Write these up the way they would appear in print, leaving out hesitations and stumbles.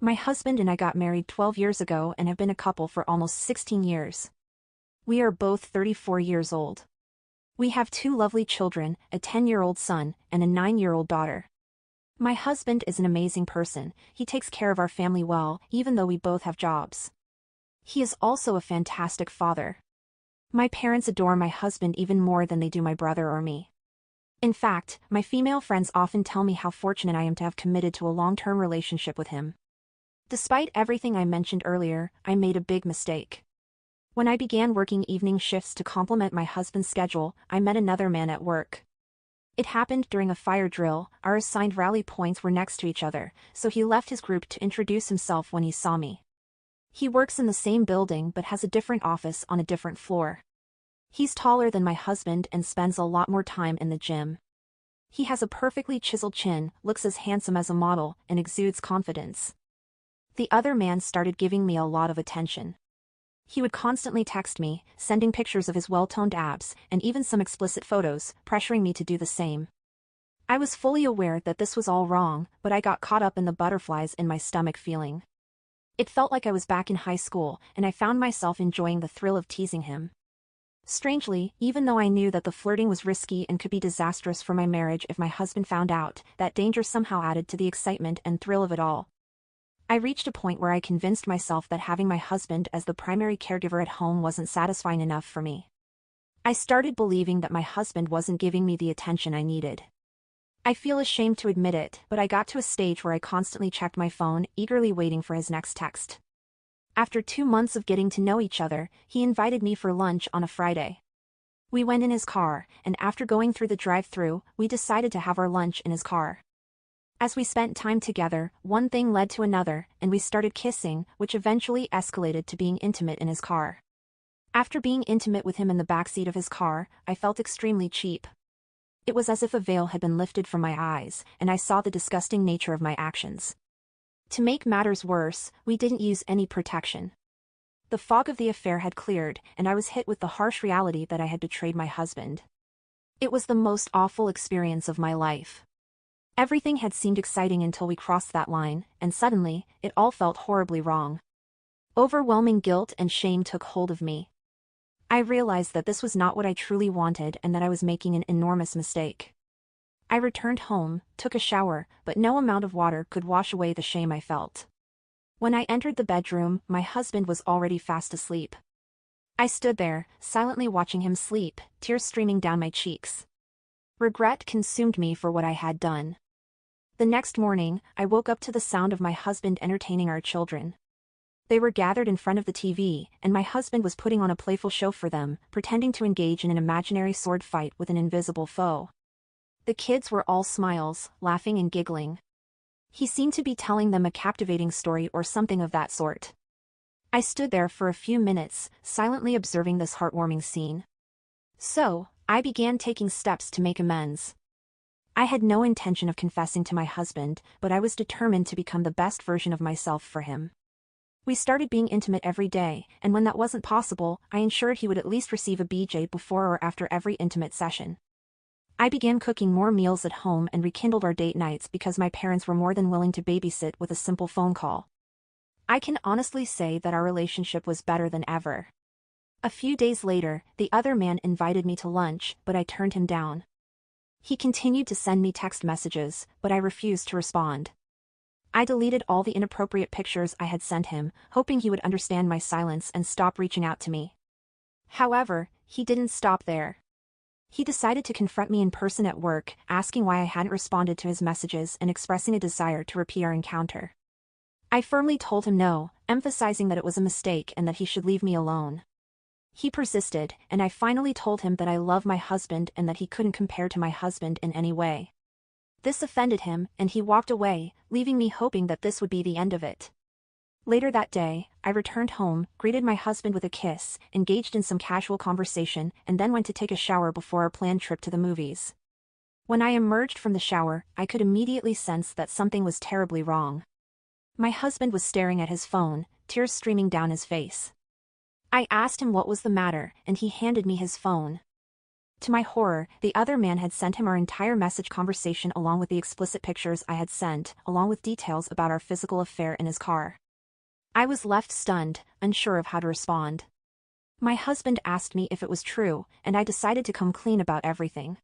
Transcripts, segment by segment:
My husband and I got married 12 years ago and have been a couple for almost 16 years. We are both 34 years old. We have two lovely children, a 10-year-old son and a 9-year-old daughter. My husband is an amazing person. He takes care of our family well, even though we both have jobs. He is also a fantastic father. My parents adore my husband even more than they do my brother or me. In fact, my female friends often tell me how fortunate I am to have committed to a long-term relationship with him. Despite everything I mentioned earlier, I made a big mistake. When I began working evening shifts to complement my husband's schedule, I met another man at work. It happened during a fire drill. Our assigned rally points were next to each other, so he left his group to introduce himself when he saw me. He works in the same building but has a different office on a different floor. He's taller than my husband and spends a lot more time in the gym. He has a perfectly chiseled chin, looks as handsome as a model, and exudes confidence. The other man started giving me a lot of attention. He would constantly text me, sending pictures of his well-toned abs, and even some explicit photos, pressuring me to do the same. I was fully aware that this was all wrong, but I got caught up in the butterflies in my stomach feeling. It felt like I was back in high school, and I found myself enjoying the thrill of teasing him. Strangely, even though I knew that the flirting was risky and could be disastrous for my marriage if my husband found out, that danger somehow added to the excitement and thrill of it all. I reached a point where I convinced myself that having my husband as the primary caregiver at home wasn't satisfying enough for me. I started believing that my husband wasn't giving me the attention I needed. I feel ashamed to admit it, but I got to a stage where I constantly checked my phone, eagerly waiting for his next text. After 2 months of getting to know each other, he invited me for lunch on a Friday. We went in his car, and after going through the drive-thru, we decided to have our lunch in his car. As we spent time together, one thing led to another, and we started kissing, which eventually escalated to being intimate in his car. After being intimate with him in the backseat of his car, I felt extremely cheap. It was as if a veil had been lifted from my eyes, and I saw the disgusting nature of my actions. To make matters worse, we didn't use any protection. The fog of the affair had cleared, and I was hit with the harsh reality that I had betrayed my husband. It was the most awful experience of my life. Everything had seemed exciting until we crossed that line, and suddenly, it all felt horribly wrong. Overwhelming guilt and shame took hold of me. I realized that this was not what I truly wanted and that I was making an enormous mistake. I returned home, took a shower, but no amount of water could wash away the shame I felt. When I entered the bedroom, my husband was already fast asleep. I stood there, silently watching him sleep, tears streaming down my cheeks. Regret consumed me for what I had done. The next morning, I woke up to the sound of my husband entertaining our children. They were gathered in front of the TV, and my husband was putting on a playful show for them, pretending to engage in an imaginary sword fight with an invisible foe. The kids were all smiles, laughing and giggling. He seemed to be telling them a captivating story or something of that sort. I stood there for a few minutes, silently observing this heartwarming scene. So, I began taking steps to make amends. I had no intention of confessing to my husband, but I was determined to become the best version of myself for him. We started being intimate every day, and when that wasn't possible, I ensured he would at least receive a BJ before or after every intimate session. I began cooking more meals at home and rekindled our date nights because my parents were more than willing to babysit with a simple phone call. I can honestly say that our relationship was better than ever. A few days later, the other man invited me to lunch, but I turned him down. He continued to send me text messages, but I refused to respond. I deleted all the inappropriate pictures I had sent him, hoping he would understand my silence and stop reaching out to me. However, he didn't stop there. He decided to confront me in person at work, asking why I hadn't responded to his messages and expressing a desire to repeat our encounter. I firmly told him no, emphasizing that it was a mistake and that he should leave me alone. He persisted, and I finally told him that I love my husband and that he couldn't compare to my husband in any way. This offended him, and he walked away, leaving me hoping that this would be the end of it. Later that day, I returned home, greeted my husband with a kiss, engaged in some casual conversation, and then went to take a shower before our planned trip to the movies. When I emerged from the shower, I could immediately sense that something was terribly wrong. My husband was staring at his phone, tears streaming down his face. I asked him what was the matter, and he handed me his phone. To my horror, the other man had sent him our entire message conversation along with the explicit pictures I had sent, along with details about our physical affair in his car. I was left stunned, unsure of how to respond. My husband asked me if it was true, and I decided to come clean about everything.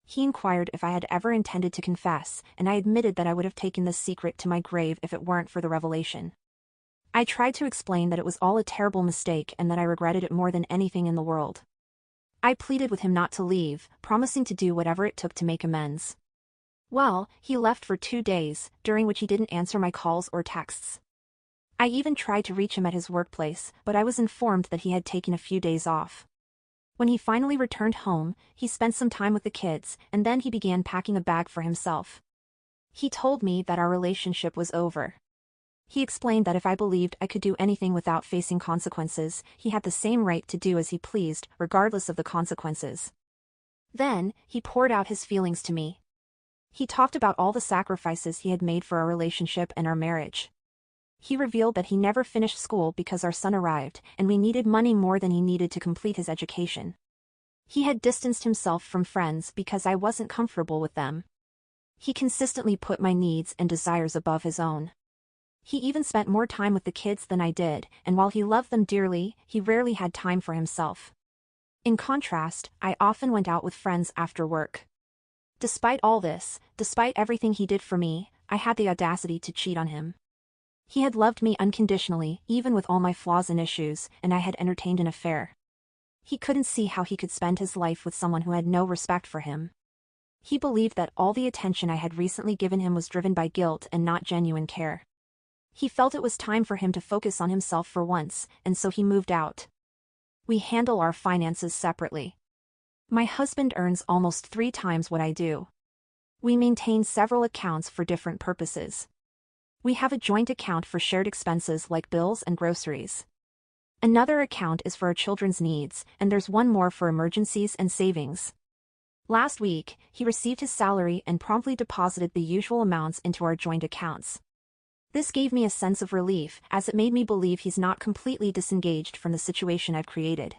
He inquired if I had ever intended to confess, and I admitted that I would have taken this secret to my grave if it weren't for the revelation. I tried to explain that it was all a terrible mistake and that I regretted it more than anything in the world. I pleaded with him not to leave, promising to do whatever it took to make amends. Well, he left for 2 days, during which he didn't answer my calls or texts. I even tried to reach him at his workplace, but I was informed that he had taken a few days off. When he finally returned home, he spent some time with the kids, and then he began packing a bag for himself. He told me that our relationship was over. He explained that if I believed I could do anything without facing consequences, he had the same right to do as he pleased, regardless of the consequences. Then, he poured out his feelings to me. He talked about all the sacrifices he had made for our relationship and our marriage. He revealed that he never finished school because our son arrived, and we needed money more than he needed to complete his education. He had distanced himself from friends because I wasn't comfortable with them. He consistently put my needs and desires above his own. He even spent more time with the kids than I did, and while he loved them dearly, he rarely had time for himself. In contrast, I often went out with friends after work. Despite all this, despite everything he did for me, I had the audacity to cheat on him. He had loved me unconditionally, even with all my flaws and issues, and I had entertained an affair. He couldn't see how he could spend his life with someone who had no respect for him. He believed that all the attention I had recently given him was driven by guilt and not genuine care. He felt it was time for him to focus on himself for once, and so he moved out. We handle our finances separately. My husband earns almost 3 times what I do. We maintain several accounts for different purposes. We have a joint account for shared expenses like bills and groceries. Another account is for our children's needs, and there's one more for emergencies and savings. Last week, he received his salary and promptly deposited the usual amounts into our joint accounts. This gave me a sense of relief, as it made me believe he's not completely disengaged from the situation I've created.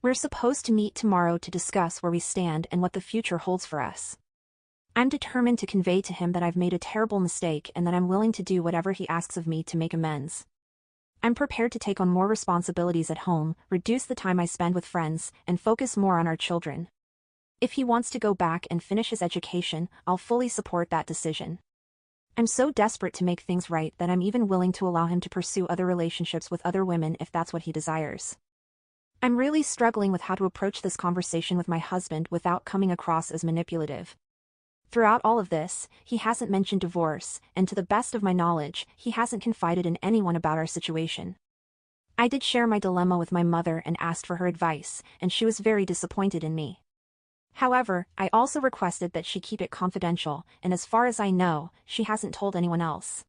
We're supposed to meet tomorrow to discuss where we stand and what the future holds for us. I'm determined to convey to him that I've made a terrible mistake and that I'm willing to do whatever he asks of me to make amends. I'm prepared to take on more responsibilities at home, reduce the time I spend with friends, and focus more on our children. If he wants to go back and finish his education, I'll fully support that decision. I'm so desperate to make things right that I'm even willing to allow him to pursue other relationships with other women if that's what he desires. I'm really struggling with how to approach this conversation with my husband without coming across as manipulative. Throughout all of this, he hasn't mentioned divorce, and to the best of my knowledge, he hasn't confided in anyone about our situation. I did share my dilemma with my mother and asked for her advice, and she was very disappointed in me. However, I also requested that she keep it confidential, and as far as I know, she hasn't told anyone else.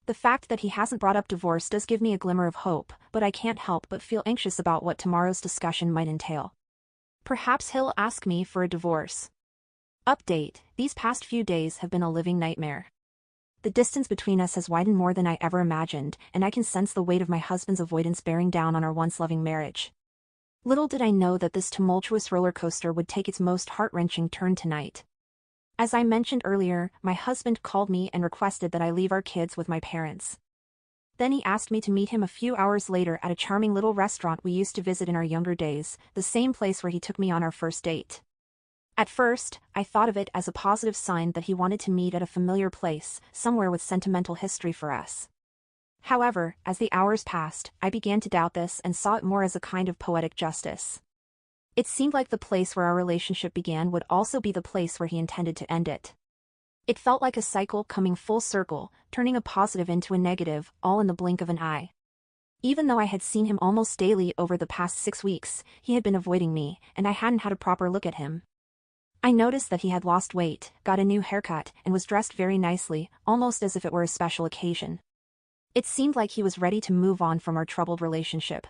The fact that he hasn't brought up divorce does give me a glimmer of hope, but I can't help but feel anxious about what tomorrow's discussion might entail. Perhaps he'll ask me for a divorce. Update: these past few days have been a living nightmare. The distance between us has widened more than I ever imagined, and I can sense the weight of my husband's avoidance bearing down on our once loving marriage. Little did I know that this tumultuous roller coaster would take its most heart-wrenching turn tonight. As I mentioned earlier, my husband called me and requested that I leave our kids with my parents. Then he asked me to meet him a few hours later at a charming little restaurant we used to visit in our younger days, the same place where he took me on our first date. At first, I thought of it as a positive sign that he wanted to meet at a familiar place, somewhere with sentimental history for us. However, as the hours passed, I began to doubt this and saw it more as a kind of poetic justice. It seemed like the place where our relationship began would also be the place where he intended to end it. It felt like a cycle coming full circle, turning a positive into a negative, all in the blink of an eye. Even though I had seen him almost daily over the past 6 weeks, he had been avoiding me, and I hadn't had a proper look at him. I noticed that he had lost weight, got a new haircut, and was dressed very nicely, almost as if it were a special occasion. It seemed like he was ready to move on from our troubled relationship.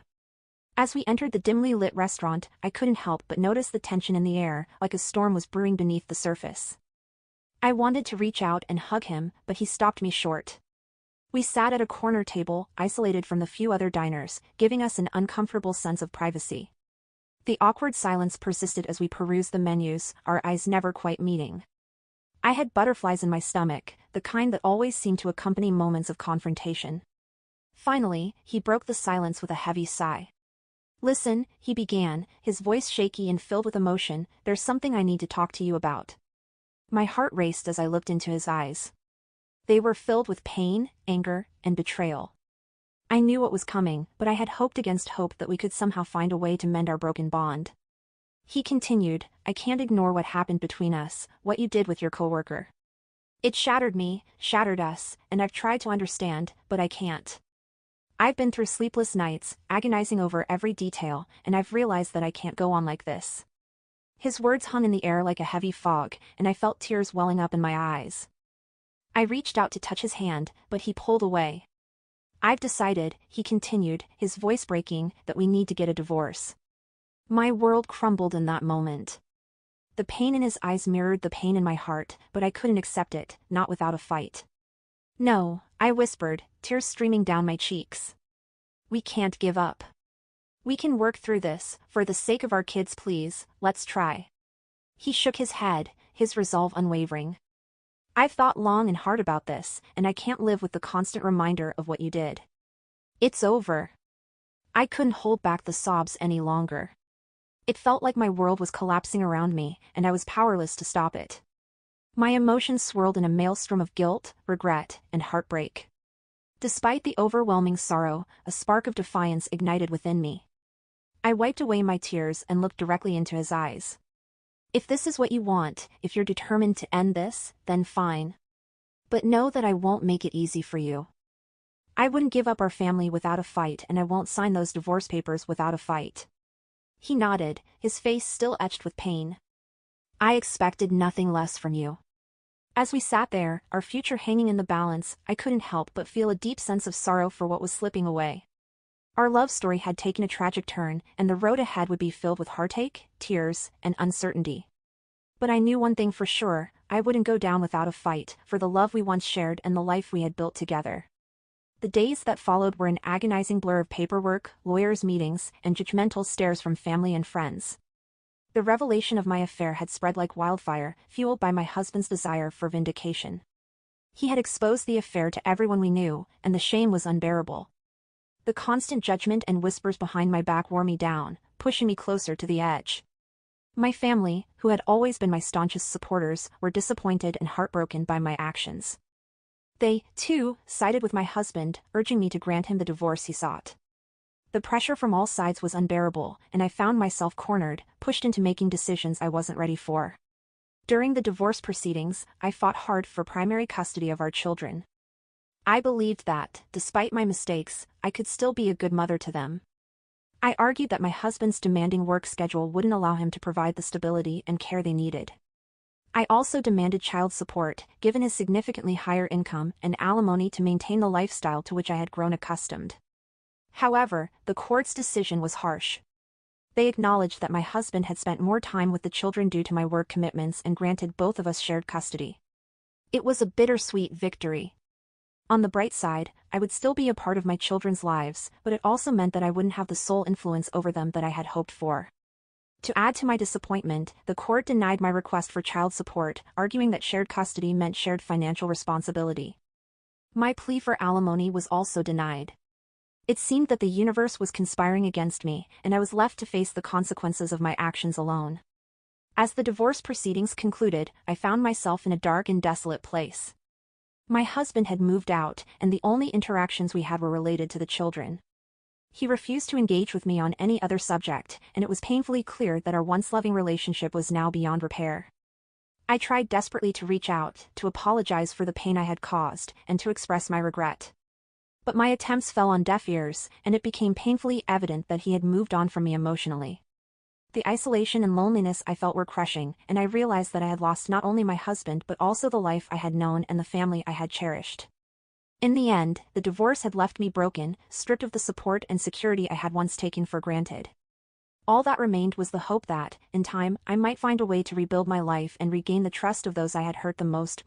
As we entered the dimly lit restaurant, I couldn't help but notice the tension in the air, like a storm was brewing beneath the surface. I wanted to reach out and hug him, but he stopped me short. We sat at a corner table, isolated from the few other diners, giving us an uncomfortable sense of privacy. The awkward silence persisted as we perused the menus, our eyes never quite meeting. I had butterflies in my stomach, the kind that always seemed to accompany moments of confrontation. Finally, he broke the silence with a heavy sigh. "Listen," he began, his voice shaky and filled with emotion, "there's something I need to talk to you about." My heart raced as I looked into his eyes. They were filled with pain, anger, and betrayal. I knew what was coming, but I had hoped against hope that we could somehow find a way to mend our broken bond. He continued, "I can't ignore what happened between us, what you did with your coworker. It shattered me, shattered us, and I've tried to understand, but I can't. I've been through sleepless nights, agonizing over every detail, and I've realized that I can't go on like this." His words hung in the air like a heavy fog, and I felt tears welling up in my eyes. I reached out to touch his hand, but he pulled away. "I've decided," he continued, his voice breaking, "that we need to get a divorce." My world crumbled in that moment. The pain in his eyes mirrored the pain in my heart, but I couldn't accept it, not without a fight. "No," I whispered, tears streaming down my cheeks. "We can't give up. We can work through this, for the sake of our kids, please, let's try." He shook his head, his resolve unwavering. "I've thought long and hard about this, and I can't live with the constant reminder of what you did. It's over." I couldn't hold back the sobs any longer. It felt like my world was collapsing around me, and I was powerless to stop it. My emotions swirled in a maelstrom of guilt, regret, and heartbreak. Despite the overwhelming sorrow, a spark of defiance ignited within me. I wiped away my tears and looked directly into his eyes. "If this is what you want, if you're determined to end this, then fine. But know that I won't make it easy for you. I wouldn't give up our family without a fight, and I won't sign those divorce papers without a fight." He nodded, his face still etched with pain. "I expected nothing less from you." As we sat there, our future hanging in the balance, I couldn't help but feel a deep sense of sorrow for what was slipping away. Our love story had taken a tragic turn, and the road ahead would be filled with heartache, tears, and uncertainty. But I knew one thing for sure, I wouldn't go down without a fight, for the love we once shared and the life we had built together. The days that followed were an agonizing blur of paperwork, lawyers' meetings, and judgmental stares from family and friends. The revelation of my affair had spread like wildfire, fueled by my husband's desire for vindication. He had exposed the affair to everyone we knew, and the shame was unbearable. The constant judgment and whispers behind my back wore me down, pushing me closer to the edge. My family, who had always been my staunchest supporters, were disappointed and heartbroken by my actions. They, too, sided with my husband, urging me to grant him the divorce he sought. The pressure from all sides was unbearable, and I found myself cornered, pushed into making decisions I wasn't ready for. During the divorce proceedings, I fought hard for primary custody of our children. I believed that, despite my mistakes, I could still be a good mother to them. I argued that my husband's demanding work schedule wouldn't allow him to provide the stability and care they needed. I also demanded child support, given his significantly higher income, and alimony to maintain the lifestyle to which I had grown accustomed. However, the court's decision was harsh. They acknowledged that my husband had spent more time with the children due to my work commitments and granted both of us shared custody. It was a bittersweet victory. On the bright side, I would still be a part of my children's lives, but it also meant that I wouldn't have the sole influence over them that I had hoped for. To add to my disappointment, the court denied my request for child support, arguing that shared custody meant shared financial responsibility. My plea for alimony was also denied. It seemed that the universe was conspiring against me, and I was left to face the consequences of my actions alone. As the divorce proceedings concluded, I found myself in a dark and desolate place. My husband had moved out, and the only interactions we had were related to the children. He refused to engage with me on any other subject, and it was painfully clear that our once loving relationship was now beyond repair. I tried desperately to reach out, to apologize for the pain I had caused, and to express my regret. But my attempts fell on deaf ears, and it became painfully evident that he had moved on from me emotionally. The isolation and loneliness I felt were crushing, and I realized that I had lost not only my husband but also the life I had known and the family I had cherished. In the end, the divorce had left me broken, stripped of the support and security I had once taken for granted. All that remained was the hope that, in time, I might find a way to rebuild my life and regain the trust of those I had hurt the most.